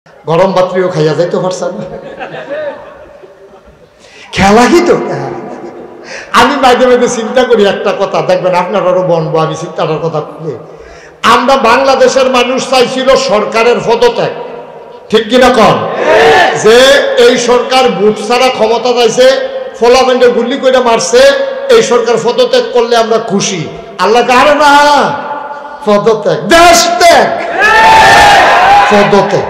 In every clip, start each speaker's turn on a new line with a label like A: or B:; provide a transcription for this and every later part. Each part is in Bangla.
A: গরম বাত্রিও খাইয়া যাইতে পারছে না খেলা কি তো আমি মাঝে মাঝে চিন্তা করি একটা কথা দেখবেন আপনারাও বলবো আমি চিন্তাটার কথা বলি আমরা বাংলাদেশের মানুষ চাইছিল সরকারের পদত্যাগ ঠিক কিনা কন যে এই সরকার ভোট ছাড়া ক্ষমতা চাইছে ফলাফেন্ডে গুলি করে মারছে এই সরকার পদত্যাগ করলে আমরা খুশি আল্লাহ কারে না পদত্যাগ দেশ ত্যাগ পদত্যাগ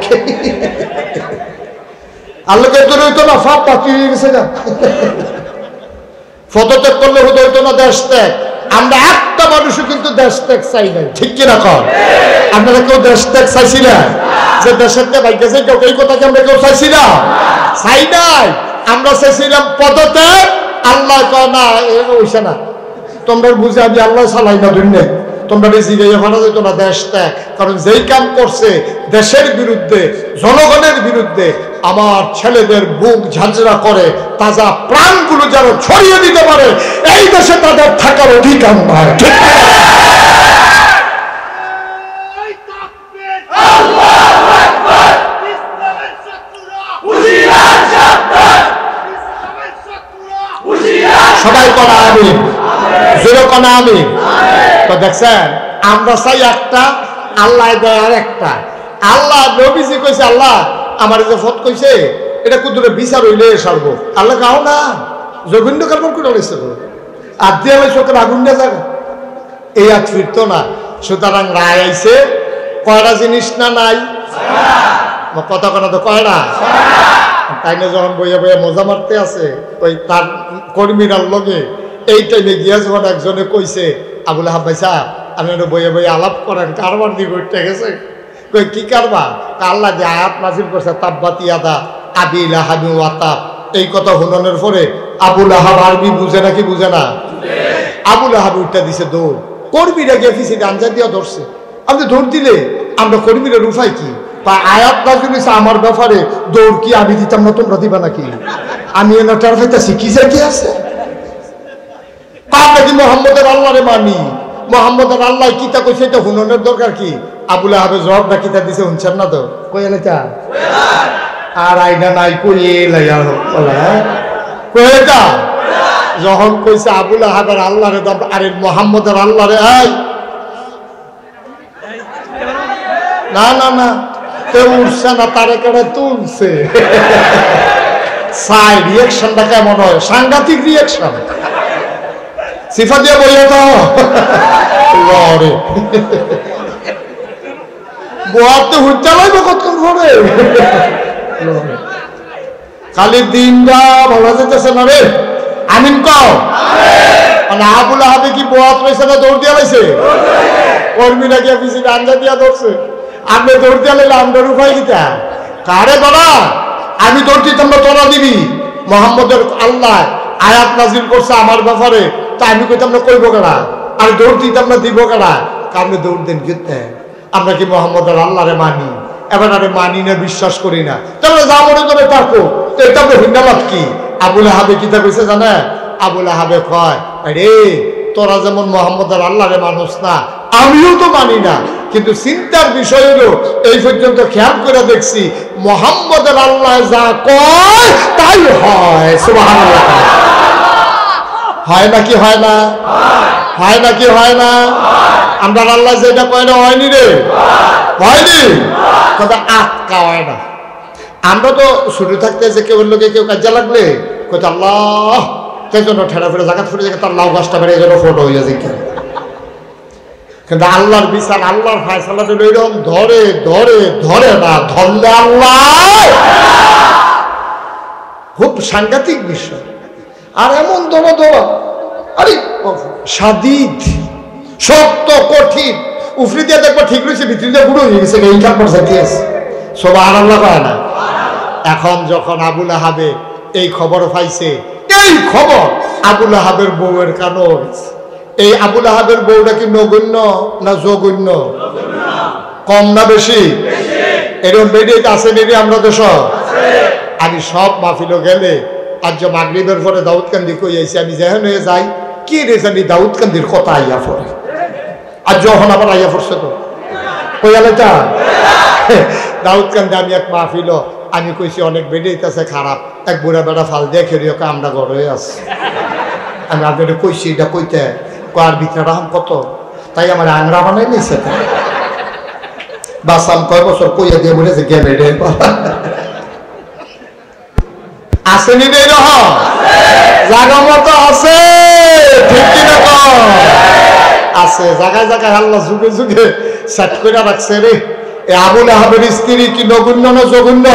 A: আল্লাহকে তো রইতো না ফাপ পাতি হয়ে গেছে না পদত্যাগ করলে হতো না দেশ ত্যাগ আমরা একটা মানুষও কিন্তু দেশ ত্যাগ চাই নাই ঠিক কিনা কর আপনারা কেউ দেশ ত্যাগ চাইছি না যে দেশের ত্যাগ ভাইতেছে কেউ এই কথাকে আমরা কেউ চাইছি না চাই নাই আমরা চাইছিলাম পদত্যাগ আল্লাহ কয় না ওইসে না তোমরা বুঝে আমি আল্লাহ চালাই না দুনিয়া তোমরা জিগাইয়া ভাড়া যেত না দেশ ত্যাগ কারণ যেই কাম করছে দেশের বিরুদ্ধে জনগণের বিরুদ্ধে আমার ছেলেদের বুক ঝাঁঝরা করে তাজা প্রাণগুলো যেন ছড়িয়ে দিতে পারে এই দেশে তাদের থাকার অধিকার নয় সবাই কনা আমিন জোরে কনা আমিন তো দেখছেন আমরা চাই একটা আল্লাহ দেয় আর একটা আল্লাহ নবীজি কইছে আল্লাহ আমার যে ফত কইছে এটা কুদুরে বিচার হইলে সারবো আল্লাহ কাও না জঘন্য কার্বন করে রয়েছে আর দিয়ে চোখের আগুন না যাবে এই আর ফিরতো না সুতরাং রায় আইছে কয়টা জিনিস না নাই কথা কথা তো কয়টা তাই না যখন বইয়া বইয়া মজা মারতে আছে ওই তার কর্মীরার লগে এই টাইমে গিয়া যখন একজনে কইছে আবুল আহাব ভাই সাহেব আমি বইয়া বইয়া আলাপ করেন কারবার দিয়ে উঠতে গেছে কই কি কারবা আল্লাহ যে আয়াত নাজিল করছে তাব্বাতি আদা আবিল আহাবি ওয়াতাব এই কথা হুননের পরে আবুল আহাব আরবি বুঝে নাকি বুঝে না আবুল আহাব উঠটা দিছে দৌড় কর্মীরা গিয়ে ফিসিতে আনজা দিয়া ধরছে আপনি দৌড় দিলে আমরা কর্মীরা রুফাই কি বা আয়াত নাজিল হইছে আমার ব্যাপারে দৌড় কি আমি দিতাম না তোমরা দিবা নাকি আমি এনাটার হইতাছি কি যে কি আছে কার নাকি মোহাম্মদের আল্লাহরে মানি মোহাম্মদের আল্লাহ কিতা কইছে এটা হুননের দরকার কি আবুল আহাবের জবাব না কিতা দিছে শুনছেন না তো কই এলাকা আর আইনা নাই কই এলাইয়া কই এটা যখন কইছে আবুল আহাবের আল্লাহরে আরে মোহাম্মদের আল্লাহরে আই না না না তে উঠছে না তারে কেটে তুলছে সাই রিয়েকশনটা কেমন হয় সাংঘাতিক রিয়েকশন সিফা দিয়ে বইয়া তো লড়ে বোয়াতে হুচ্চা লাগবে কতক্ষণ পরে খালি দিনটা ভালো যেতেছে না রে আমিন কও মানে আবুল আহাবে কি বোয়াত রয়েছে না দৌড় দিয়া লাইছে কর্মীরা গিয়া পিছিয়ে আঞ্জা দিয়া ধরছে আপনি দৌড় দিয়া লাইলে আমরা উপায় কিতা কারে বলা আমি দৌড় দিতাম না তোরা দিবি মোহাম্মদের আল্লাহ আয়াত নাজিল করছে আমার ব্যাপারে তা আমি কইতাম না কইব কেনা আর দৌড় দিতাম না দিব কেনা কারণে দৌড় দেন কিনতে আমরা কি মোহাম্মদের আল্লাহরে মানি এবার আরে মানি না বিশ্বাস করি না তাহলে যা মনে করে থাকো তো এটা তো হিন্দাবাদ কি আবুল আহাবে কিতা কইছে জানে আবুল আহাবে কয় রে তোরা যেমন মোহাম্মদের আল্লাহরে মানুষ না আমিও তো মানি না কিন্তু চিন্তার বিষয় হলো এই পর্যন্ত খেয়াল করে দেখছি মোহাম্মদের আল্লাহ যা কয় তাই হয় সুবহানাল্লাহ হয় নাকি হয় না হয় নাকি হয় না আমরা আল্লাহ যেটা কয় না হয়নি রে হয়নি কথা আটকা হয় না আমরা তো শুরু থাকতে যে কেউ লোকে কেউ কাজে লাগলে কত আল্লাহ সেই জন্য ঠেলা ফেলে জায়গা ফুটে যায় তার লাউ গাছটা বেড়ে যেন ফটো হয়ে যায় কিন্তু আল্লাহর বিচার আল্লাহর ফায়সালা তো এরকম ধরে ধরে ধরে না ধরলে আল্লাহ খুব সাংঘাতিক বিষয় আর এমন ধরো ধরো আরে সাদিদ শক্ত কঠিন উফরি দিয়ে দেখবো ঠিক রয়েছে ভিতরে দিয়ে বুড়ো হয়ে গেছে এই কাম করছে কি আছে সুবহানাল্লাহ কয় না এখন যখন আবুল আহাবে এই খবর পাইছে এই খবর আবুল আহাবের বউয়ের কানে এই আবুল আহাবের বউটা কি নগণ্য না জঘন্য কম না বেশি এরকম বেডে আছে বেডে আমরা দেশ আমি সব মাহফিল গেলে আজ যে মাগরিবের পরে দাউদকান্দি কই আইছি আমি যেখানে যাই কি রে জানি দাউদকান্দির কথা আইয়া পড়ে আর যখন আবার আইয়া পড়ছে তো কই আলে তা দাউদকান্দে আমি এক মাহফিল আমি কইছি অনেক বেড়েইতেছে খারাপ, এক বুড়া বেড়া ফাল দিয়ে খেলিও আমরা ঘরে আছি। আমি আপনাদের কইছি এটা কইতে কার ভিতরে রাম কত, তাই আমার আংরা বানাই নিয়েছে। বাসাম কয় বছর কইয়া দিয়ে বলেছে গে বেড়ে আসেনি রে রহ জায়গা মতো আছে, ঠিক কিনা আছে জায়গায় জায়গায় আল্লাহ যুগে যুগে সেট করে রাখছে রে। এ আবুল আহাবের স্ত্রী কি নগুণ্য না জঘন্য?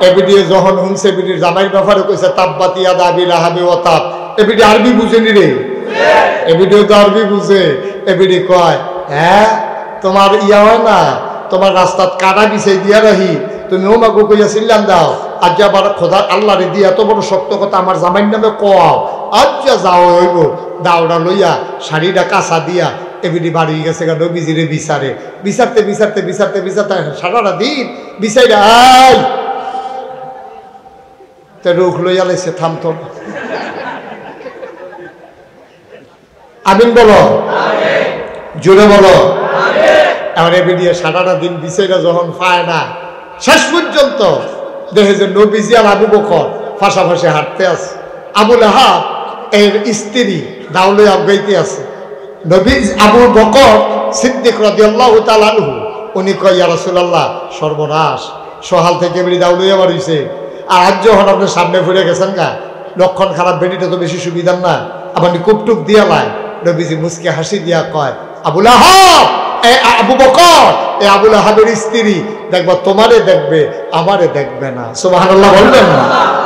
A: এবিডি যখন শুনছে এবিডির জামাইর ব্যাপারে কইছে তাব্বাত ইয়াদা আবিল আহাবি ওয়া তাব, এবিডি আরবি বুঝেনি রে, এবিডিও তো আরবি বুঝে। এবিডি কয় হ্যাঁ তোমার ইয়া হয় না, তোমার রাস্তাত কাটা বিছাই দিয়া রাহি, তুমি ওমাগো কইয়া সিল্লাম দাও, আজ আবার খোদা আল্লাহ রে দিয়ে এত বড় শক্ত কথা আমার জামাইর নামে কও, আজ যাও হইব। দাওড়া লইয়া শাড়িটা কাঁচা দিয়া এবিডি বাড়ি গেছে গা নবীজিরে বিচারে, বিচারতে বিচারতে বিচারতে বিচারতে সারাটা দিন বিচাইরা আই তে রুখ লইয়া লাইছে থামতো। আমিন বলো, জোরে বলো। এবার এবিডি সারাটা দিন বিচাইরা যখন পায় না, শেষ পর্যন্ত দেখে যে নবীজি আর আবু বকর পাশাপাশি হাঁটতে আছে, আবুল আহাব এর স্ত্রী দাউলে আবগাইতে আছে। নবী আবু বকর সিদ্দিক রাদিয়াল্লাহু তাআলা আনহু উনি কয় ইয়া রাসূলুল্লাহ সর্বনাশ, সহাল থেকে বেরি দাউলে আবার হইছে, আর আজ যখন আপনি সামনে ফিরে গেছেন গা লক্ষণ খারাপ, বেরিটা তো বেশি সুবিধার না, আপনি কুপটুপ দিয়া লাই। নবীজি মুস্কে হাসি দিয়া কয় আবুল আহাব আবু বকর এ আবুল আহাবের স্ত্রী দেখবা তোমারে দেখবে আমারে দেখবে না। সুবহানাল্লাহ বলবেন না?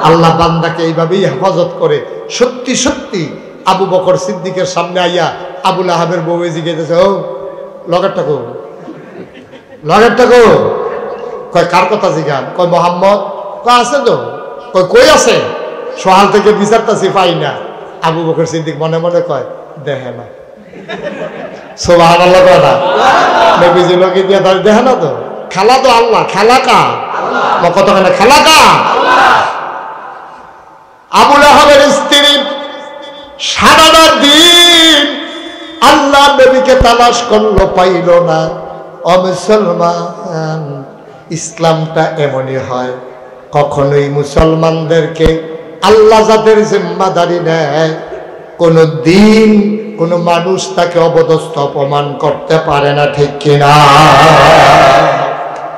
A: আল্লাহ বান্দাকে এইভাবেই হেফাজত করে। সত্যি সত্যি আবু বকর সিদ্দিকের সামনে আইয়া আবুল আহাবের বউ জিজ্ঞেস ও লগেরটা কো, লগেরটা কো, কয় কার কথা জিজ্ঞান, কয় মোহাম্মদ, কয় আছে তো, কয় কই আছে, সহাল থেকে বিচারতাছি পাই না। আবু বকর সিদ্দিক মনে মনে কয় দেখে না। সুবহানাল্লাহ কথা নবীজি লোকে দিয়া ধরে দেখে না তো, খেলা তো আল্লাহ, খেলা কা কতখানে খেলা কা। আবুল আহাবের স্ত্রী সারাটা দিন আল্লাহ নবীকে তালাশ করলো, পাইল না। ও মুসলমান, ইসলামটা এমনই হয়, কখনোই মুসলমানদেরকে আল্লাহ যাদের জিম্মাদারি নেয় কোনো দিন কোনো মানুষ তাকে অবদস্থ অপমান করতে পারে না, ঠিক কিনা?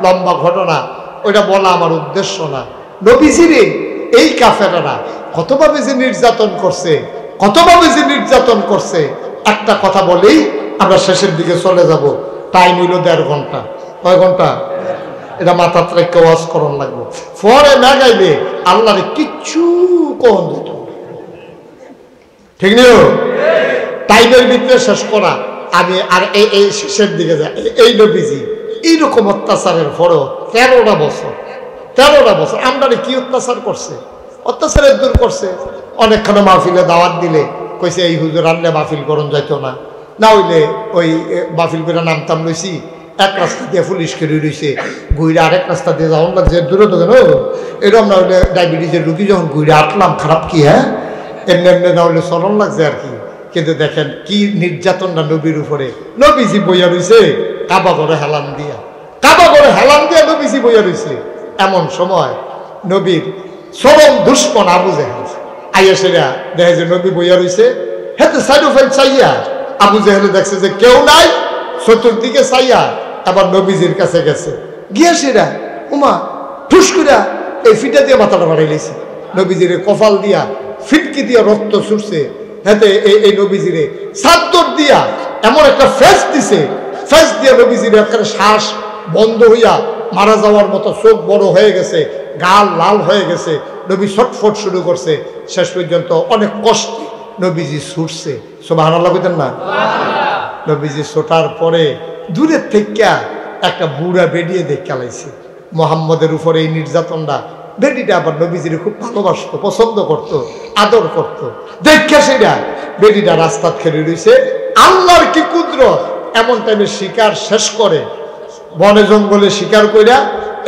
A: লম্বা ঘটনা, ওইটা বলা আমার উদ্দেশ্য না। নবীজিরে এই কাফেররা কতভাবে যে নির্যাতন করছে, কতভাবে যে নির্যাতন করছে, একটা কথা বলেই আমরা শেষের দিকে চলে যাব। টাইম হইল 1.5 ঘন্টা। কয় ঘন্টা? এটা মাথা রেখে ওয়াজ করন লাগবে। পরে না গাইলে আল্লাহরে কিচ্ছু কোন দিত, ঠিক নিও। টাইমের ভিতরে শেষ করা আমি আর এই শেষের দিকে যাই। এই নবীজি এইরকম অত্যাচারের পরেও 13টা বছর আমরা কি অত্যাচার করছে, অত্যাচারের দূর করছে। অনেকখানে মাহফিলে দাওয়াত দিলে কইছে এই হুজুর আনলে মাহফিল করণ যাইতো না, না হইলে ওই মাহফিল করে নামতাম লইছি, এক রাস্তা দিয়ে পুলিশ কেড়ে রয়েছে, ঘুরে আরেক রাস্তা দিয়ে যাওয়ার লাগছে দূরে তো কেন এরকম না হইলে ডায়াবেটিসের রুগী যখন ঘুরে আটলাম খারাপ কি, হ্যাঁ এমনি এমনি না হইলে চলন লাগছে আর কি। কিন্তু দেখেন কি নির্যাতনটা নবীর উপরে। নবীজি বইয়া রয়েছে কাবা করে হেলান দিয়া, নবীজি বইয়া রয়েছে। এমন সময় নবীর চরম দুশ্মন আবু জেহেল আইয়াসেরা দেখে যে নবী বইয়া রয়েছে, হেতে সাইডোফাইড চাইয়া আবু জেহেলে দেখছে যে কেউ নাই, চতুর্দিকে চাইয়া আবার নবীজির কাছে গেছে, গিয়া সেরা উমা ঠুসকুরা এই ফিটা দিয়ে মাথাটা বাড়াই লেছে, নবীজিরে কপাল দিয়া ফিটকি দিয়া রক্ত ছুটছে। হেতে এই নবীজিরে চাদর দিয়া এমন একটা ফেস দিছে, ফেস দিয়া নবীজির একটা শ্বাস বন্ধ হইয়া মারা যাওয়ার মতো, চোখ বড় হয়ে গেছে, গাল লাল হয়ে গেছে, নবী ছটফট শুরু করছে। শেষ পর্যন্ত অনেক কষ্টে নবীজি ছুটছে। সুবহানাল্লাহ কইতেন না? নবীজি ছোটার পরে দূরের থেকে একটা বুড়া বেরিয়ে দেখে লাইছে মোহাম্মদের উপরে এই নির্যাতনটা। বেডিটা আবার নবীজির খুব ভালোবাসতো, পছন্দ করত, আদর করত। দেখে সেটা বেডিটা রাস্তাত খেলে রয়েছে। আল্লাহর কি কুদরত, এমন টাইমে শিকার শেষ করে বনে জঙ্গলে শিকার কইরা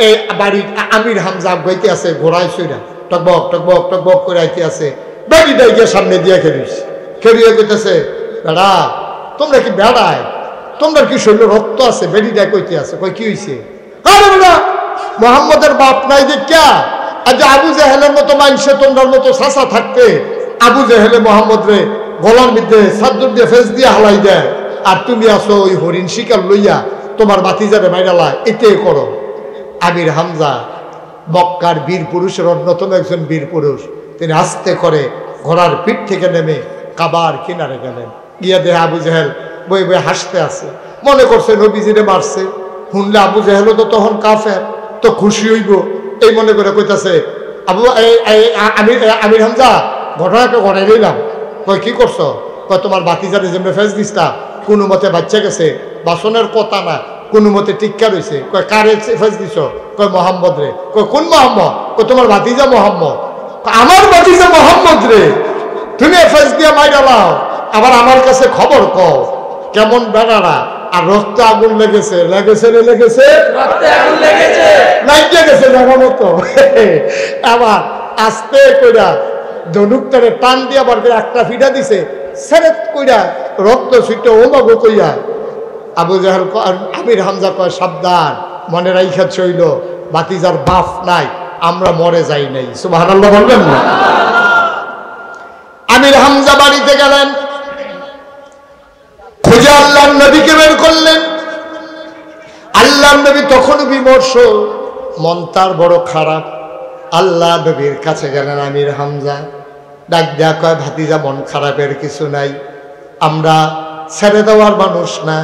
A: এই বাড়ির আমির হামজা আবগাইতে আছে, ঘোড়ায় চইরা টকবক টকবক টকবক করে আইতে আছে। বেডিটা গিয়ে সামনে দিয়ে খেলিস, খেলিয়ে কইতেছে বেড়া তোমরা কি বেড়ায়, তোমরা কি শরীরে রক্ত আছে? বেডিটা কইতে আছে, কই কি হয়েছে? আরে না মোহাম্মদের বাপ নাই দেখিয়া আজ আবু জেহেলের মতো মানুষে তোমরার মতো সাসা থাকতে আবু জেহেলে মোহাম্মদ রে গলার মধ্যে সাদ্দুর দিয়ে ফেস দিয়ে হালাই দেয়, আর তুমি আসো ওই হরিণ শিকার লইয়া তোমার বাতিজারে মাইরালা, এটাই করো। আমির হামজা মক্কার বীর পুরুষের অন্যতম একজন বীর পুরুষ, তিনি আস্তে করে ঘোড়ার পিঠ থেকে নেমে কাবার কিনারে গেলেন। গিয়া দেহে আবু জেহেল বই বই হাসতে আছে, মনে করছে নবীজিরে মারছে। শুনলে আবু জেহেলও তো তখন কাফের, তো খুশি হইব এই মনে করে কইতাছে, আবু আমির হামজা ঘটনাটা ঘটাই দিলাম। কই কি করছো? কয় তোমার বাতিজারে যেমনি ফেস দিসটা কোনো মতে বাচ্চা গেছে, বাসনের কথা না, কোনো মতে টিক্কা রয়েছে। কয় কারে ফেস দিছ? কয় মোহাম্মদ রে। কয় কোন মোহাম্মদ? কয় তোমার বাতিজা মোহাম্মদ। আমার বাতিজা মোহাম্মদ রে, তুমি ফেস দিয়া মাইরালাও, আবার আমার কাছে খবর কও কেমন বেড়ারা। আর রক্ত আগুন লেগেছে, লেগেছে রে লেগেছে, লাগিয়ে গেছে জানা মতো। আবার আস্তে কইরা ধনুকটারে টান দিয়ে আবার একটা ফিটা দিছে, সেরেত কইরা রক্ত ছিটে ওমাগো কইয়া আবু জাহেল আমির হামজা কয় সাবধান, মনে রাইখা চইল বাতিজার বাপ নাই, আমরা মরে যাই নাই। সুবহানাল্লাহ বলবেন না? আমির হামজা বাড়িতে গেলেন, খুঁজে আল্লাহর নবীকে বের করলেন। আল্লাহর নবী তখনও বিমর্ষ, মন তার বড় খারাপ। আল্লাহ নবীর কাছে গেলেন আমির হামজা, ডাক দেয়া কয় ভাতিজা মন খারাপের কিছু নাই, আমরা ছেড়ে দেওয়ার মানুষ না,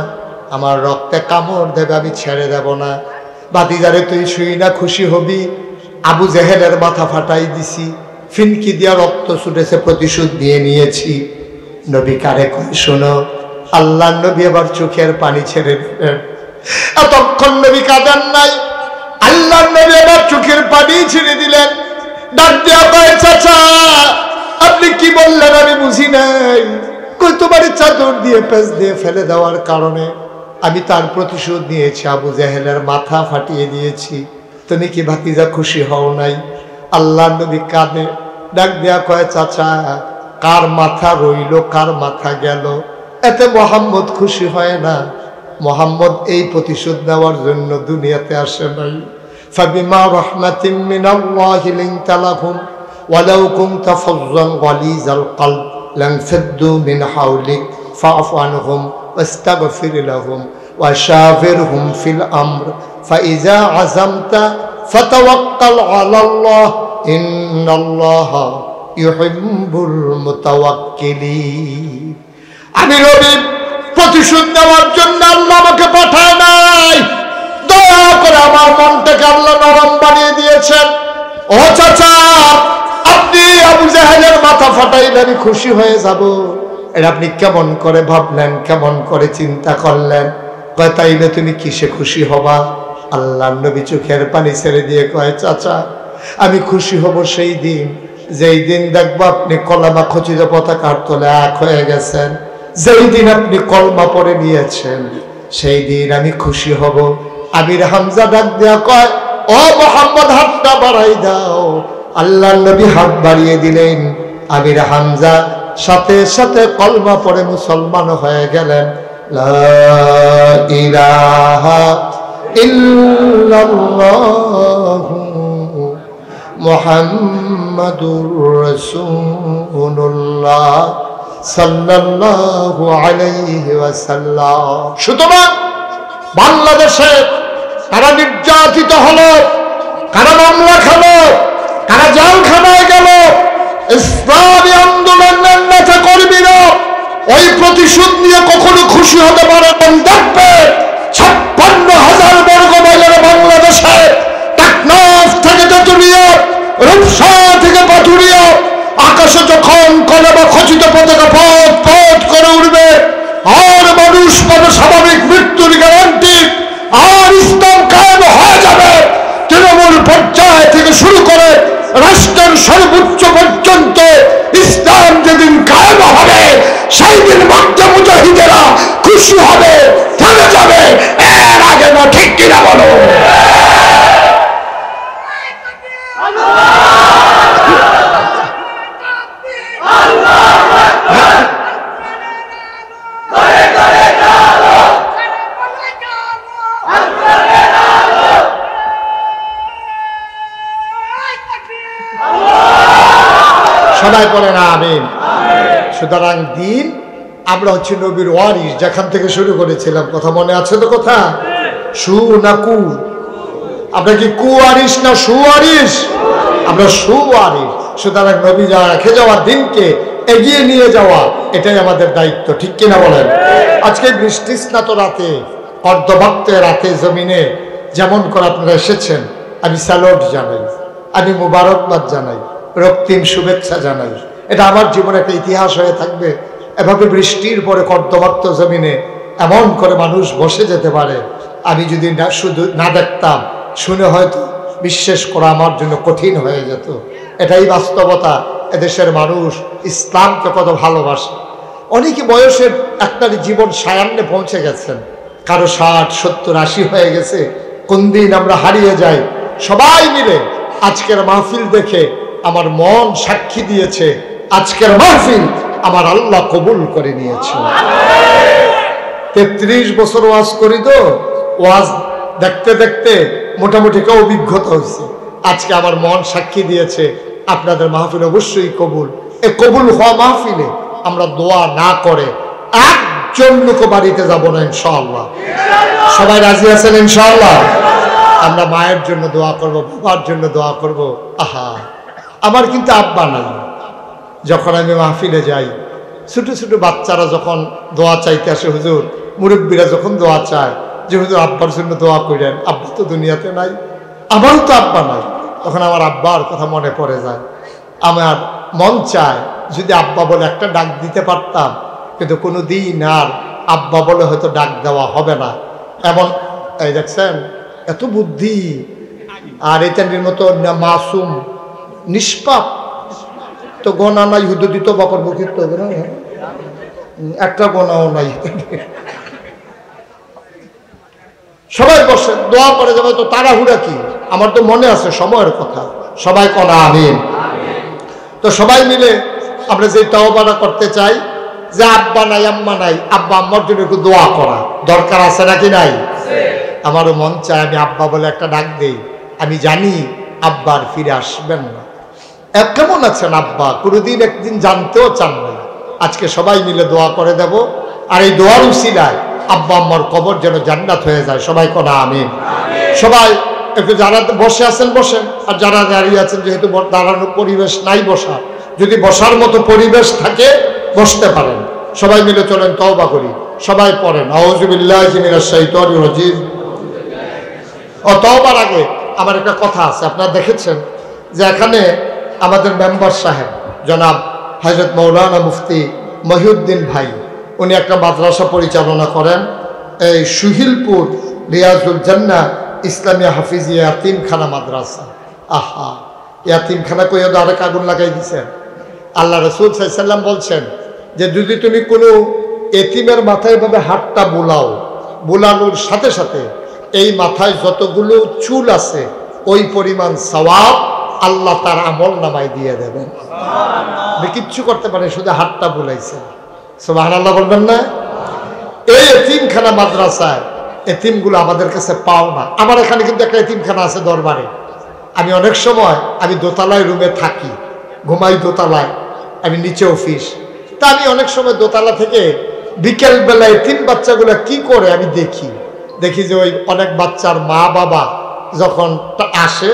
A: আমার রক্তে কামড় দেবে, আমি ছেড়ে দেব না। ভাতিজারে তুই শুই না খুশি হবি, আবু জেহেলের মাথা ফাটাই দিছি, ফিনকি দিয়া রক্ত ছুটেছে, প্রতিশোধ দিয়ে নিয়েছি। নবী কারে কয় শোনো, আল্লাহ নবী আবার চোখের পানি ছেড়ে দিলেন। এতক্ষণ নবী কাঁদেন নাই, আল্লাহ নবী আবার চোখের পানি ছেড়ে দিলেন। ডাক দিয়া কয় চাচা আপনি কি বললেন আমি বুঝি নাই। কই তোমার চাদর দিয়ে পেঁচ দিয়ে ফেলে দেওয়ার কারণে আমি তার প্রতিশোধ নিয়েছি, আবু জেহেলের মাথা ফাটিয়ে দিয়েছি, তুমি কি ভাতিজা খুশি হও নাই? আল্লাহ নবী কাঁদে, ডাক দেয়া কয় চাচা কার মাথা রইল কার মাথা গেল, এতে মোহাম্মদ খুশি হয় না। মোহাম্মদ এই প্রতিশোধ নেওয়ার জন্য দুনিয়াতে আসে নাই। ফাবিমা রাহমাতিন মিনাল্লাহি লিনতা লাহুম ওয়ালাউ কুনতা ফাজ্জান গালিজাল কলব লানফাদ্দু মিন হাওলিক ফাআফু আনহুম ওয়াস্তাগফির লাহুম ওয়াশাবিরহুম ফিল আমর ফাইযা আযামতা ফাতাওয়াক্কাল আলাল্লাহ ইন্নাল্লাহা ইউহিব্বুল মুতাওয়াক্কিলিন। আমি নবী প্রতিশোধ নেওয়ার জন্য আল্লাহ আমাকে পাঠায় নাই, দয়া করে আমার মনটাকে আল্লাহ নরম বানিয়ে দিয়েছেন। ও চাচা আপনি আবু জাহেলের মাথা ফাটাইলে আমি খুশি হয়ে যাব, এটা আপনি কেমন করে ভাবলেন, কেমন করে চিন্তা করলেন? কয় তাইলে তুমি কিসে খুশি হবা? আল্লাহ নবী চোখের পানি ছেড়ে দিয়ে কয় চাচা আমি খুশি হব সেই দিন, যেই দিন দেখবো আপনি কলমা খচিত পতাকার তলে এক হয়ে গেছেন, যেই দিন আপনি কলমা পড়ে নিয়েছেন, সেই দিন আমি খুশি হব। আমির হামজা ডাক দেয়া কয় ও মোহাম্মদ হাতটা বাড়াই দাও। আল্লাহ নবী হাত বাড়িয়ে দিলেন, আমির হামজা সাথে সাথে কলমা পড়ে মুসলমান হয়ে গেলেন। লা ইলাহা ইল্লাল্লাহু মুহাম্মাদুর রাসূলুল্লাহ সাল্লাল্লাহু আলাইহি ওয়াসাল্লাম। সুতরাং বাংলাদেশে কারা নির্যাতিত হলো, কারা মামলা খেলো, কারা জেলখানায় গেল, ইসলামী আন্দোলনের নেতা কর্মীরা ওই প্রতিশোধ নিয়ে কখনো খুশি হতে পারে না। দেখবে 56,000 বর্গ মাইলের বাংলাদেশে টেকনাফ থেকে তেতুলিয়া, রূপসা থেকে পাথুরিয়া, আকাশে যখন কলমা খচিত পতাকা পথ পথ করে উঠবে, আর মানুষ পাবে স্বাভাবিক মৃত্যুর গ্যারান্টি, আর ইসলাম কায়েম হয়ে যাবে। তৃণমূল পর্যায় থেকে শুরু করে রাষ্ট্রের সর্বোচ্চ পর্যন্ত ইসলাম যেদিন কায়েম হবে, সেই দিন মক্কা মুজাহিদেরা খুশি হবে, থেমে যাবে। এর আগে না, ঠিক কিনা বলো? সবাই বলেন আমিন। সুতরাং দিন আমরা হচ্ছে নবীর ওয়ারিস, যেখান থেকে শুরু করেছিলাম। কথা মনে আছে তো? কথা সু না কু? আমরা কি কুয়ারিস না সুয়ারিস? আমরা সুয়ারিস। সুতরাং নবী যা রেখে যাওয়া দিনকে এগিয়ে নিয়ে যাওয়া, এটাই আমাদের দায়িত্ব, ঠিক কিনা বলেন? আজকে বৃষ্টি স্নাত রাতে, অর্ধভক্তের রাতে জমিনে যেমন করে আপনারা এসেছেন, আমি স্যালুট জানাই, আমি মুবারকবাদ জানাই, রক্তিম শুভেচ্ছা জানাই। এটা আমার জীবনে একটা ইতিহাস হয়ে থাকবে। এভাবে বৃষ্টির পরে কর্দমাক্ত জমিনে এমন করে মানুষ বসে যেতে পারে, আমি যদি না শুধু না দেখতাম, শুনে হয়তো বিশ্বাস করা আমার জন্য কঠিন হয়ে যেত। এটাই বাস্তবতা। এদেশের মানুষ ইসলামকে কত ভালোবাসে। অনেকে বয়সের একটা জীবন সায়ান্নে পৌঁছে গেছেন, কারো 60, 70, 80 হয়ে গেছে। কোন দিন আমরা হারিয়ে যাই। সবাই মিলে আজকের মাহফিল দেখে আমার মন সাক্ষী দিয়েছে, আজকের মাহফিল আমার আল্লাহ কবুল করে নিয়েছে। 33 বছর ওয়াজ করি তো, ওয়াজ দেখতে দেখতে মোটামুটি একটা অভিজ্ঞতা হয়েছে। আজকে আমার মন সাক্ষী দিয়েছে আপনাদের মাহফিল অবশ্যই কবুল। এই কবুল হওয়া মাহফিলে আমরা দোয়া না করে একজন লোক বাড়িতে যাব না ইনশাআল্লাহ। সবাই রাজি আছেন ইনশাআল্লাহ? আমরা মায়ের জন্য দোয়া করব, বাবার জন্য দোয়া করব। আহা, আমার কিন্তু আব্বা নাই। যখন আমি মাহফিলে যাই, ছোট ছোট বাচ্চারা যখন দোয়া চাইতে আসে, হুজুর, মুরব্বীরা যখন দোয়া চায় যে হুজুর আব্বার জন্য দোয়া করেন, আব্বা তো দুনিয়াতে নাই, আমারও তো আব্বা নাই, তখন আমার আব্বার কথা মনে পড়ে যায়। আমার মন চায় যদি আব্বা বলে একটা ডাক দিতে পারতাম, কিন্তু কোনো দিন আর আব্বা বলে হয়তো ডাক দেওয়া হবে না। এমন এই দেখছেন, এত বুদ্ধি, আর এটার মতো মাসুম নিষ্পাপ তো গোনা নাই, হুদু দিত বাপর বুকিত একটা গোনাও নাই। সবাই বসে দোয়া করে যাবে, তো তাড়াহুড়া কি? আমার তো মনে আছে সময়ের কথা। সবাই কনা আমিন। তো সবাই মিলে আমরা যে তওবাটা করতে চাই, যে আব্বা নাই আম্মা নাই, আব্বা আম্মার জন্য একটু দোয়া করা দরকার আছে নাকি নাই? আমারও মন চায় আমি আব্বা বলে একটা ডাক দেই। আমি জানি আব্বার ফিরে আসবেন না। কেমন আছেন আব্বা, কোনোদিন একদিন জানতেও চান না। আজকে সবাই মিলে দোয়া করে দেব, আর এই দোয়ার উসিলায় আব্বা আম্মার কবর যেন জান্নাত হয়ে যায়। সবাই কোনা আমিন। সবাই একটু যারা বসে আছেন বসেন, আর যারা দাঁড়িয়ে আছেন, যেহেতু দাঁড়ানোর পরিবেশ নাই বসা, যদি বসার মতো পরিবেশ থাকে বসতে পারেন। সবাই মিলে চলেন তওবা করি। সবাই পড়েন আউযু বিল্লাহি মিনাশ শাইতানির রাজিম। ও তওবার আগে আমার একটা কথা আছে। আপনারা দেখেছেন যে এখানে আমাদের মেম্বার সাহেব জনাব হযরত মাওলানা মুফতি মহিউদ্দিন ভাই, উনি একটা মাদ্রাসা পরিচালনা করেন, এই সুহিলপুর রিয়াজুল জান্নাহ ইসলামিয়া হাফিজিয়া ইয়াতিমখানা মাদ্রাসা। আহা, ইয়াতিমখানা কইয়া তো আরেক আগুন লাগাই দিচ্ছেন। আল্লাহ রাসূল সাল্লাল্লাহু আলাইহি ওয়াসাল্লাম বলছেন যে যদি তুমি কোনো এতিমের মাথায় এভাবে হাতটা বুলাও, বুলানোর সাথে সাথে এই মাথায় যতগুলো চুল আছে ওই পরিমাণ সওয়াব আল্লাহ তার আমল নামায় দিয়ে দেবেন। কিচ্ছু করতে পারে, শুধু হাতটা বুলাইছে। সুবহানাল্লাহ বলবেন না? এই এতিমখানা মাদ্রাসায় এতিমগুলো আমাদের কাছে পাও না। আমার এখানে কিন্তু একটা এতিমখানা আছে দরবারে। আমি অনেক সময় আমি দোতলায় রুমে থাকি, ঘুমাই দোতলায়, আমি নিচে অফিস। তা আমি অনেক সময় দোতলা থেকে বিকেল বেলায় এতিম বাচ্চাগুলো কি করে আমি দেখি যে ওই অনেক বাচ্চার মা বাবা যখন আসে,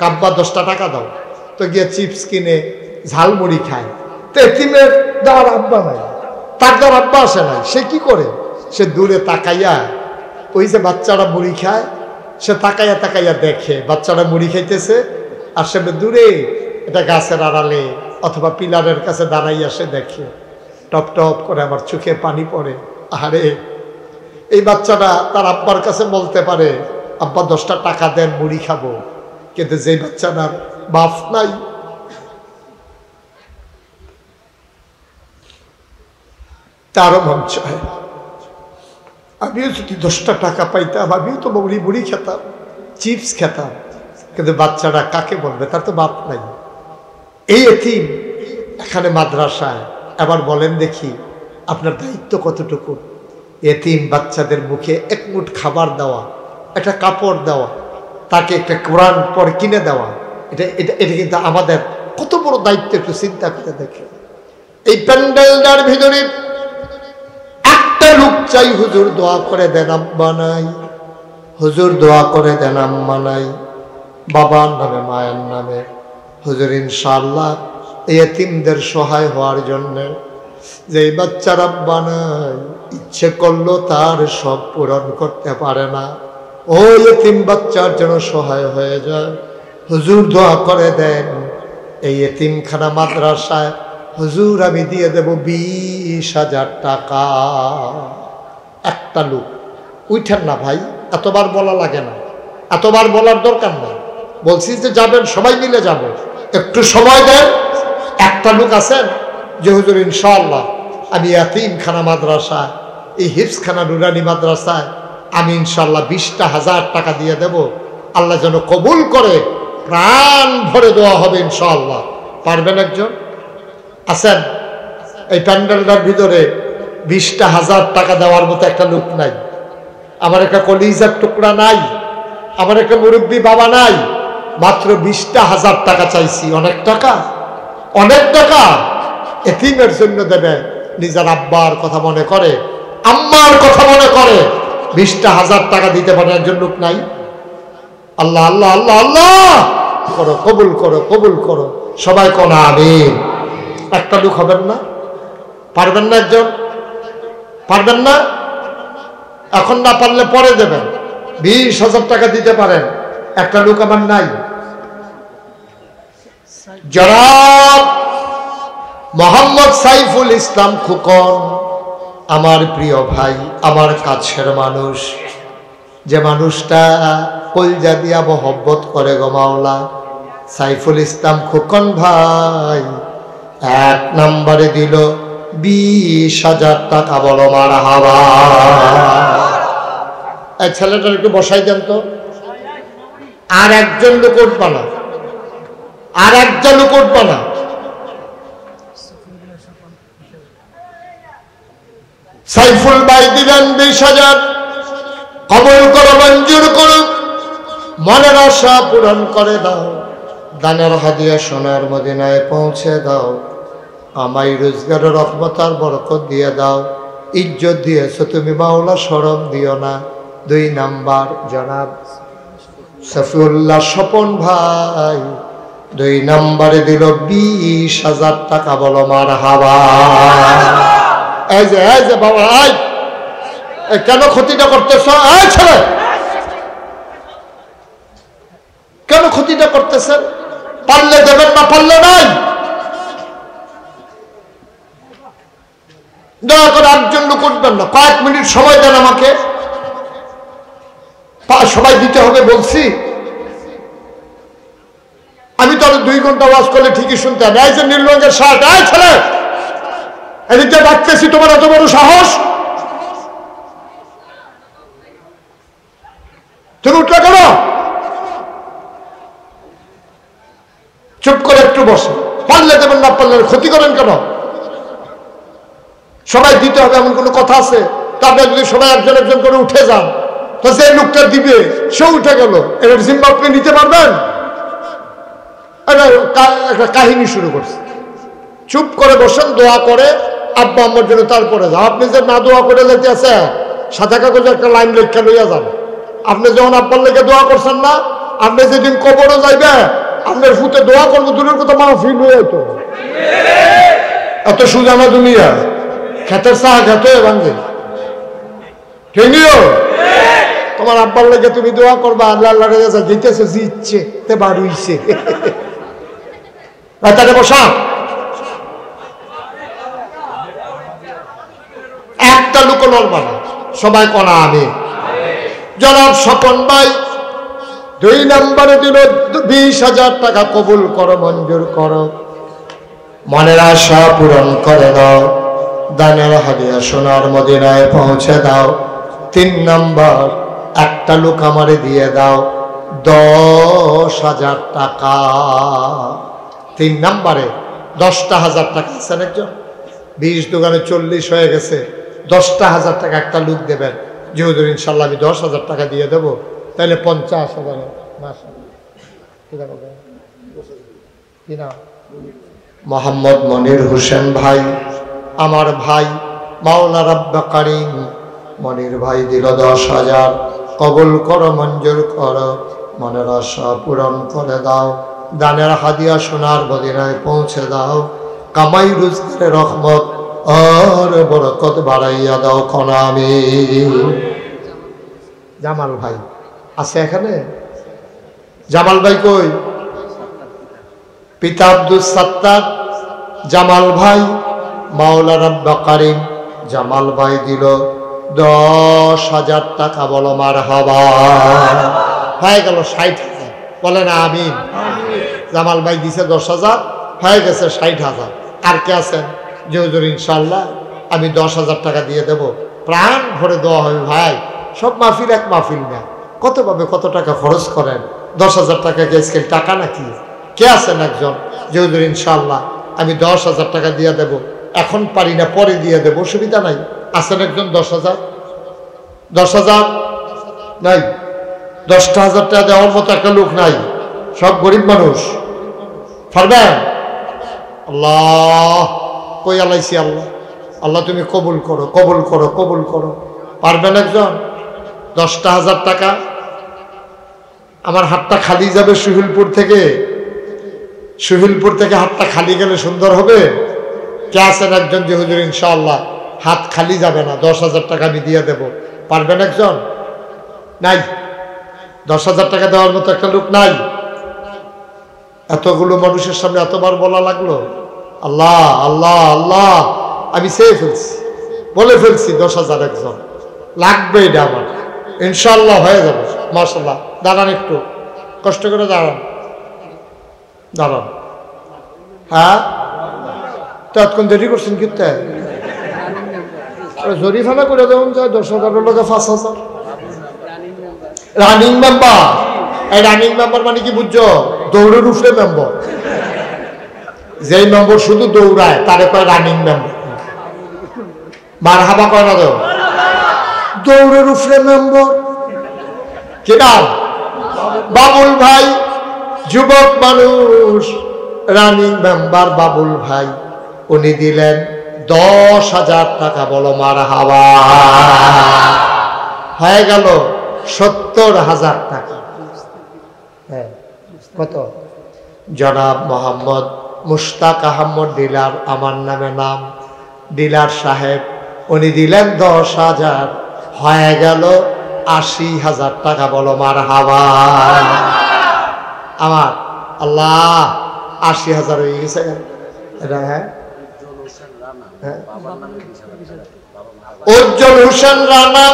A: কাব্বা 10টা টাকা দাও, তো গিয়ে চিপস কিনে ঝালমুড়ি খায়। তো এতিমের দেওয়ার আব্বা নাই, তার দেওয়ার আব্বা আসে নাই, সে কি করে? সে দূরে তাকাইয়া ওই যে বাচ্চারা মুড়ি খায়, সে তাকাইয়া তাকাইয়া দেখে বাচ্চারা মুড়ি খাইতেছে, আর সে দূরে এটা গাছের আড়ালে অথবা পিলারের কাছে দাঁড়াইয়া সে দেখে। টপ টপ করে আমার চোখে পানি পড়ে। আরে এই বাচ্চাটা তার আব্বার কাছে বলতে পারে, আব্বা 10টা টাকা দেন, মুড়ি খাবো, কিন্তু যে বাচ্চাটার বাপ নাই, তারও মন চায় আমিও যদি 10টা টাকা পাইতাম, আমিও তো মুড়ি খেতাম, চিপস খেতাম, কিন্তু বাচ্চাটা কাকে বলবে? তার তো বাপ নাই। এই এতিম এখানে মাদ্রাসায়। এবার বলেন দেখি আপনার দায়িত্ব কতটুকু? এতিম বাচ্চাদের মুখে এক মুঠ খাবার দেওয়া, একটা কাপড় দেওয়া, তাকে একটা কোরআন পড়ে কিনে দেওয়া, এটা এটা এটা কিন্তু আমাদের কত বড় দায়িত্ব, একটু চিন্তা করে দেখে। এই প্যান্ডেলটার ভিতরে একটা লোক চাই, হুজুর দোয়া করে দেন আব্বা নাই, হুজুর দোয়া করে দেন আম্মা নাই, বাবার নামে মায়ের নামে। হুজুর ইনশাআল্লাহ এই এতিমদের সহায় হওয়ার জন্য, যে বাচ্চার আব্বা নাই, ইচ্ছে করলো তার সব পূরণ করতে পারে না, ওই এতিম বাচ্চার জন্য সহায় হয়ে যায়। হুজুর দোয়া করে দেন এই এতিমখানা মাদ্রাসায় হুজুর আমি দিয়ে দেব 20,000 টাকা। একটা লোক উঠেন না ভাই, এতবার বলা লাগে না, এতবার বলার দরকার না। বলছি যে যাবেন, সবাই মিলে যাব, একটু সময় দেন। একটা লোক আছেন যে হুজুর ইনশাআল্লাহ আমি এতিমখানা মাদ্রাসায়, এই হিফজখানা নুরানি মাদ্রাসায় আমি ইনশাআল্লাহ 20,000 টাকা দিয়ে দেব, আল্লাহ যেন কবুল করে, প্রাণ ভরে দেওয়া হবে ইনশাআল্লাহ। পারবেন একজন? আছেন? এই প্যান্ডেলটার ভিতরে 20,000 টাকা দেওয়ার মতো একটা লোক নাই? আমার একটা কলিজার টুকরা নাই? আমার একটা মুরব্বী বাবা নাই? মাত্র 20,000 টাকা চাইছি। অনেক টাকা, অনেক টাকা। এতিমের জন্য দেবে, নিজের আব্বার কথা মনে করে, আম্মার কথা মনে করে 20,000 টাকা দিতে পারে একজন লোক নাই? আল্লাহ আল্লাহ আল্লাহ আল্লাহ করো, কবুল করো, কবুল করো। সবাই কোন আমিন। একটা লোক হবেন না? পারবেন না একজন? পারবেন না? এখন না পারলে পরে দেবেন। 20,000 টাকা দিতে পারেন, একটা লোক আমার নাই। জনাব মোহাম্মদ সাইফুল ইসলাম খোকন, আমার প্রিয় ভাই, আমার কাছের মানুষ, যে মানুষটা কলজা দিয়া মহব্বত করে গো মাওলা, সাইফুল ইসলাম খোকন ভাই 1 নম্বরে দিল 20,000 টাকা। বলো মারহাবা। এই ছেলেটার একটু বসাই দেন তো। আর একজন লোক উঠবা না, আর একজন লোক উঠবা না। সাইফুল ভাই দিলেন 20,000। কবুল করো, মঞ্জুর করো, মনের আশা পূরণ করে দাও, দানের হাদিয়া সোনার মদিনায় পৌঁছে দাও, আমায় রোজগারের রহমত আর বরকত দিয়ে দাও, ইজ্জত দিয়েছো তুমি মাওলা, শরম দিও না। 2 নাম্বার জনাব সফিউল্লাহ স্বপন ভাই 2 নম্বরে দিল 20,000 টাকা। বলো মারহাবা। এই যে বাবা, কেন ক্ষতিটা করতেছ? এই ছেলে, কেন ক্ষতিটা করতেছেন? পারলে দেবেন, না পারলে নাই। দয়া করে একজন লোক উঠবেন না, কয়েক মিনিট সময় দেন আমাকে। সবাই দিতে হবে বলছি। আমি তো 2 ঘন্টা ওয়াজ করলে ঠিকই শুনতে হবে। এই যে নীল রঙের শার্ট, এই ছেলে, এদিকে ডাকতেছি, তোমার এত বড় সাহস? তুমি উঠলে কেন? চুপ করে একটু বসে। পারলে দেবেন, না পারলে ক্ষতি করেন কেন? সবাই দিতে হবে এমন কোনো কথা আছে? তারপরে যদি সবাই একজন একজন করে উঠে যান, তো যে লোকটা দিবে সে উঠে গেল, এবার জিম্মা আপনি নিতে পারবেন? একটা কাহিনী শুরু করছে। চুপ করে বসেন, দোয়া করে আব্বা আম্মার জন্য, তারপরে যাও। আপনি যে না দোয়া করে যেতে আছে, সাদা কাগজে একটা লাইন লেখা লইয়া যান। আপনি যখন আব্বার লেগে দোয়া করছেন না, আপনি যেদিন কবরও যাইবে, আপনার ফুটে দোয়া করবো, দূরের কথা মাহফিল হয়ে যেত। এত সুজানা দুনিয়া, খেতের চা খেতে ভাঙে। ঠিক নিও, তোমার আব্বার লেগে তুমি দোয়া করবা, আল্লাহ আল্লাহ রেজা যেতেছে, যে ইচ্ছে তে বার হইছে। তাহলে বসা। একটা লোক নড়বা না, সবাই কনা আমি। জনাব স্বপন ভাই 2 নম্বরে দিল 20,000 টাকা। কবুল করো, মঞ্জুর করো, মনের আশা পূরণ করে দাও, দানের হাদিয়া সোনার মদিনায় পৌঁছে দাও। 3 নম্বর, একটা লোক আমারে দিয়ে দাও 10,000 টাকা। 3 নম্বরে 10,000 টাকা। আছেন একজন? 20 দোকানে 40 হয়ে গেছে, 10,000 টাকা একটা লোক দেবেন। যে হুজুর ইনশাল্লাহ আমি 10,000 টাকা দিয়ে দেবো, তাহলে 50,000। কি নাম? মোহাম্মদ মনির হোসেন ভাই, আমার ভাই মাওলা রাব্বা কারীম। মনির ভাই দিল 10,000। কবুল করো, মঞ্জুর করো, মনের আশা পূরণ করে দাও। দানের হাদিয়া সোনার মদিনায় পৌঁছে দাও। কামাই রোজগারের রহমত আর বরকত বাড়াইয়া দাও কোন আমিন। জামাল ভাই আছে এখানে? জামাল ভাই কই? পিতা আব্দুল সাত্তার, জামাল ভাই মাওলা রাব্বা কারীম। জামাল ভাই দিল 10,000 টাকা। বলো মারহাবা। হয়ে গেল 60,000। বলেন আমিন। জামাল ভাই দিছে 10,000, হয়ে গেছে 60,000। আর কে আছেন? যে হুজুর ইনশাল্লাহ আমি 10,000 টাকা দিয়ে দেব। প্রাণ ভরে দেওয়া হবে ভাই। সব মাহফিল এক মাহফিল না, কত পাবে, কত টাকা খরচ করেন। 10,000 টাকা কি আজকাল টাকা নাকি? কে আছেন একজন যে হুজুর ইনশাল্লাহ আমি 10,000 টাকা দিয়ে দেব, এখন পারি না পরে দিয়ে দেবো, অসুবিধা নাই? আছেন একজন? 10,000 10,000 নাই? 10,000 টাকা দেওয়ার মতো একটা লোক নাই, সব গরিব মানুষ। পারবেন? আল্লাহ কই আলাইছি। আল্লাহ আল্লাহ তুমি কবুল করো, কবুল করো, কবুল করো। পারবেন একজন? 10,000 টাকা। আমার হাতটা খালি যাবে সুহিলপুর থেকে। সুহিলপুর থেকে হাতটা খালি গেলে সুন্দর হবে। কে আছেন একজন যে হুজুর ইনশাআল্লাহ হাত খালি যাবে না, 10,000 টাকা আমি দিয়ে দেব? পারবেন একজন? নাই? 10,000 টাকা দেওয়ার মতো একটা লোক নাই? এতগুলো মানুষের সামনে এতবার বলা লাগলো? আল্লাহ আল্লাহ আল্লাহ, আমি চেয়ে ফেলছি, বলে ফেলছি 10,000 একজন লাগবে। এটা আমার ইনশাআল্লাহ হয়ে যাবে। মাশাআল্লাহ। দাঁড়ান, একটু কষ্ট করে দাঁড়ান, দাঁড়ান। হ্যাঁ, ততক্ষণ দেরি করছেন কিন্তু। জরিফানা করে দেবেন যায় 10,000 লোকে 5,000। Running member. এই রানিং মেম্বার মানে কি বুঝছো? দৌড়ের উফরে মেম্বার। যেই মেম্বার শুধু দৌড়ায় তারে কয় রানিং মেম্বার। মারহাবা কয় না? তো দৌড়ের উফরে মেম্বার। কি নাম? বাবুল ভাই, যুবক মানুষ, রানিং মেম্বার বাবুল ভাই। উনি দিলেন 10,000 টাকা। বলো মারহাবা। হয়ে গেল 70,000 টাকা। হ্যাঁ, কত? জনাব মোহাম্মদ মুশতাক আহমদ ডিলার, আমার নামে নাম, ডিলার সাহেব, উনি দিলেন 10,000। হয়ে গেল 80,000 টাকা। বলো মারহাবা। আমার আল্লাহ 80,000 হয়ে গেছে। এটা হ্যাঁ, উজ্জ্বল হোসেন রানা,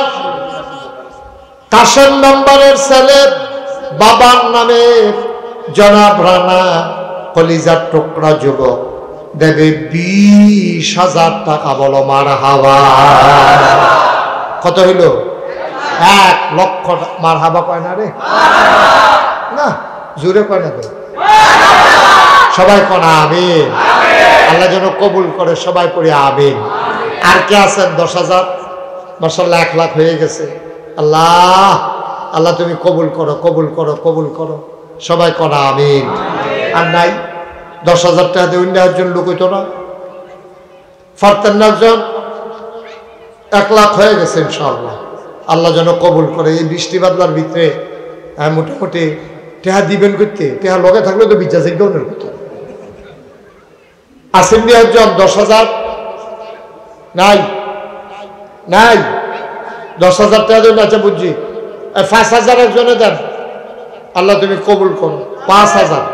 A: কাশেম মেম্বারের ছেলে, বাবার নামে জনাব রানা, কলিজার টুকরা যুবক, দেবে 20,000 টাকা। বলো মারহাবা। কত হইল? 1 লক্ষ। মারহাবা কয় না রে? না, জোরে কয় না তো? সবাই কোন আমিন। আল্লাহ যেন কবুল করে, সবাই পড়ে আমিন। আর কে আছেন? 10,000। মাশাআল্লাহ 1 লাখ হয়ে গেছে। আল্লাহ আল্লাহ তুমি কবুল করো, কবুল করো, কবুল করো, সবাই কোন আমিন। আর নাই? 10,000 টাকা দিয়ে অন্য একজন লোক হইতো না? পারতেন না একজন? 1 লাখ হয়ে গেছে ইনশাআল্লাহ। আল্লাহ যেন কবুল করে। এই বৃষ্টি বাদলার ভিতরে মোটামুটি টেহা দিবেন করতে, টেহা লগে থাকলে তো বিচার যোগ্যনের কথা। আসেন দিয়ে একজন? 10,000 নাই? নাই? 10,000 টাকা দেবেন? আচ্ছা বুঝছি। 5,000 একজনে দেন। আল্লাহ তুমি কবুল করো। 5,000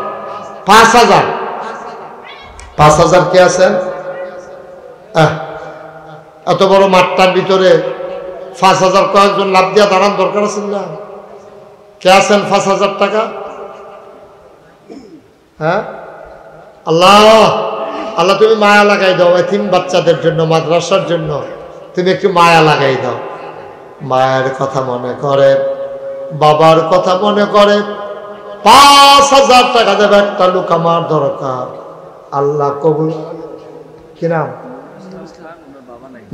A: 5,000 5,000 কে আছেন? এত বড় মাঠটার ভিতরে 5,000 কয়েকজন লাভ দিয়া দাঁড়ান দরকার আছে না? কে আছেন? 5,000 টাকা। হ্যাঁ, আল্লাহ আল্লাহ তুমি মায়া লাগাই দাও। এতিম বাচ্চাদের জন্য, মাদ্রাসার জন্য তুমি একটু মায়া লাগাই দাও। মায়ের কথা মনে করে, বাবার কথা মনে করে 5,000 টাকা দেবে একটা লোক আমার দরকার। আল্লাহ কবুল। কি নাম?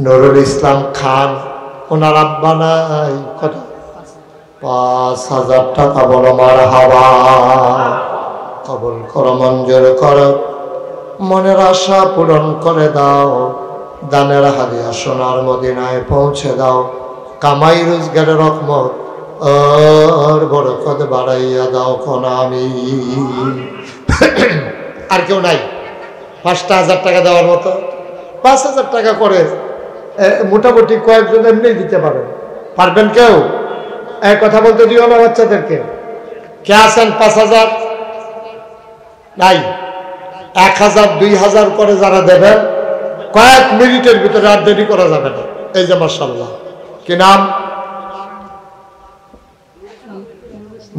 A: নুরুল ইসলাম খান। ওনার আব্বা নাই। কত? 5,000 টাকা। বলো মারহাবা। কবুল করো, মঞ্জুর করো, মনের আশা পূরণ করে দাও, দানের হাদিয়া সোনার মদিনায় পৌঁছে দাও, কামাই রোজগারের রহমত আর বরকত বাড়াইয়া দাও কোন আমিন। আর কেউ নাই 5,000 টাকা দেওয়ার মতো? 5,000 টাকা করে মোটামুটি কয়েকজন এমনি দিতে পারবেন কেউ? এক কথা বলতে দিও না বাচ্চাদেরকে। কে আছেন 5,000? নাই। 1,000 2,000 করে যারা দেবেন কয়েক মিনিটের ভিতরে আর দেরি করা যাবে না। এই যে মাশাআল্লাহ, কি নাম?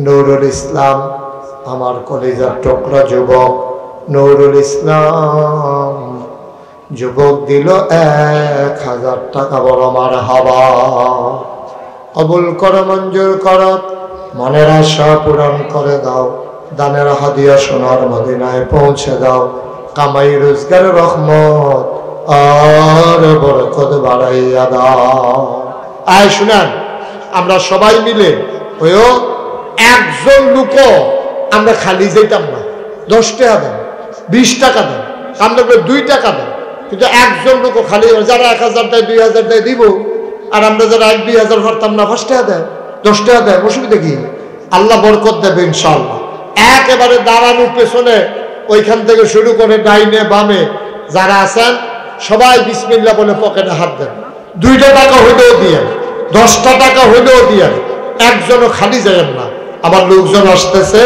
A: নুরুল ইসলাম, আমার কলিজার টুকরা যুবক নুরুল ইসলাম। যুবক দিল 1,000 টাকা। বড় মারহাবা। কবুল করো, মঞ্জুর করো, মনের আশা পূরণ করে দাও, দানের হাদিয়া সোনার মদিনায় পৌঁছে দাও, কামাই রোজগারের রহমত আর বরকত বাড়াইয়া দাও। আয় শুনেন, আমরা সবাই মিলে ওইও একজন লোক আমরা খালি যেতাম না। 10 টাকা দেন, 20 টাকা দেন, আমরা 2 টাকা দেন, কিন্তু একজন লোক খালি, যারা 1,000 দেয় 2,000 দেয় দিব, আর আমরা যারা 1-2,000 পারতাম না 5 টাকা দেয়, 10 টাকা দেয়, অসুবিধা কি? আল্লাহ বরকত দেবে ইনশাআল্লাহ। একেবারে দাঁড়ানোর পেছনে ওইখান থেকে শুরু করে ডাইনে বামে যারা আছেন সবাই বিসমিল্লাহ বলে পকেটে হাত দেন। 2 টাকা হইলেও দিয়ে, 10 টাকা হইলেও দিয়ে, একজনও খালি যাবেন না। আবার লোকজন আসতেছে,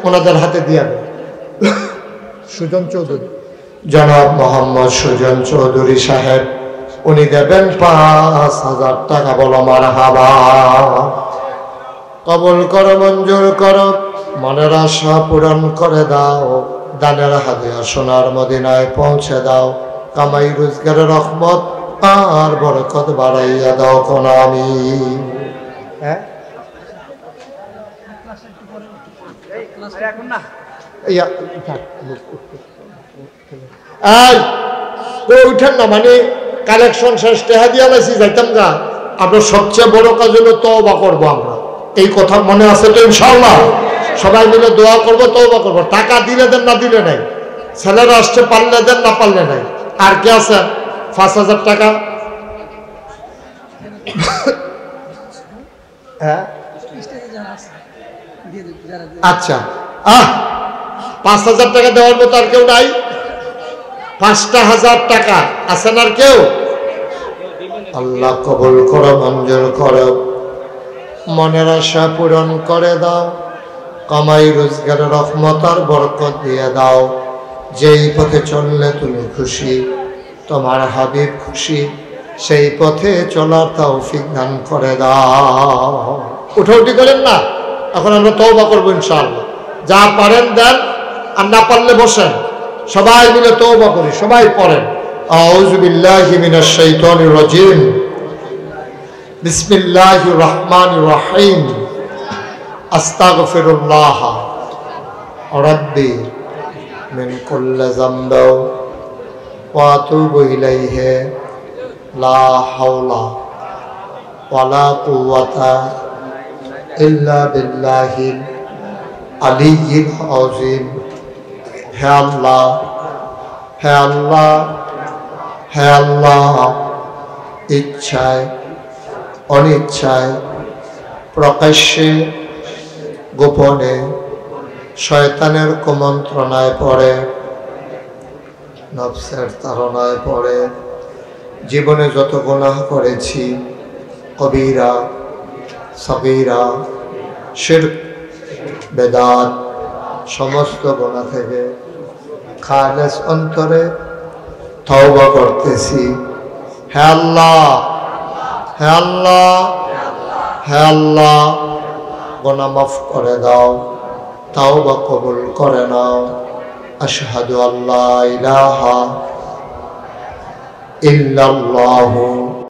A: ওনাদের হাতে দিয়ে দেন। সুজন চৌধুরী, জনাব মোহাম্মদ সুজন চৌধুরী সাহেব, উনি দেবেন 5,000 টাকা। বলো মারহাবা। কবুল করো, মঞ্জুর করো, মনের আশা পূরণ করে দাও, দানের হাদিয়া সোনার মদিনায় পৌঁছে দাও, কামাই রোজগারের রহমত আর বরকত বাড়াইয়া দাও কোন আমিন। হ্যাঁ, উঠেন না, মানে কালেকশন শেষ, টেহা দিয়া লাইছি যাইতাম গা। আমরা সবচেয়ে বড় কাজ হলো তওবা করবো। আমরা এই কথা মনে আছে তো ইনশাআল্লাহ? সবাই মিলে দোয়া করবো, তওবা করবো। টাকা দিলে দেন, না দিলে নাই। ছেলেরা আসছে, পারলে দেন, না পারলে নাই। আর কে আছে 5,000 টাকা? আচ্ছা, 5,000 টাকা দেওয়ার মতো আর কেউ নাই? 5,000 টাকা আছেন আর কেউ? আল্লাহ কবুল করো, মঞ্জুর করো, মনের আশা পূরণ করে দাও, কামাই রোজগারের রহমত আর বরকত দিয়ে দাও। যেই পথে চললে তুমি খুশি, তোমার হাবিব খুশি, সেই পথে চলার তৌফিক দান করে দাও। উঠি করেন না। এখন আমরা তওবা করবো ইনশাআল্লাহ। যা পারেন দেন, আর না পারলে বসেন। সবাই মিলে তওবা করি। সবাই পড়েন, আউযু বিল্লাহি মিনাশ শাইতানির রাজিম, বিসমিল্লাহির রহমানির রহিম, আস্তাগফিরুল্লাহ রাব্বি মিন কুল্লি যামবি ওয়া আতুবু ইলাইহি, লা হাওলা ওয়ালা কুওয়াতা ইল্লা বিল্লাহিল আলিয়্যিল আযীম। হে আল্লাহ, হে আল্লাহ, হে আল্লাহ, ইচ্ছায় অনিচ্ছায়, প্রকাশ্যে গোপনে, শয়তানের কুমন্ত্রণায় পড়ে, নফসের তাড়নায় পড়ে জীবনে যত গুনাহ করেছি, কবিরা সগীরা, শিরক, বেদাত, সমস্ত গুনাহ থেকে খালেস অন্তরে তওবা করতেছি। হে আল্লাহ, হে আল্লাহ, হে আল্লাহ, গুনাহ মাফ করে দাও, তওবা কবুল করে নাও। আশহাদু আল্লা ইলাহা ইল্লাল্লাহু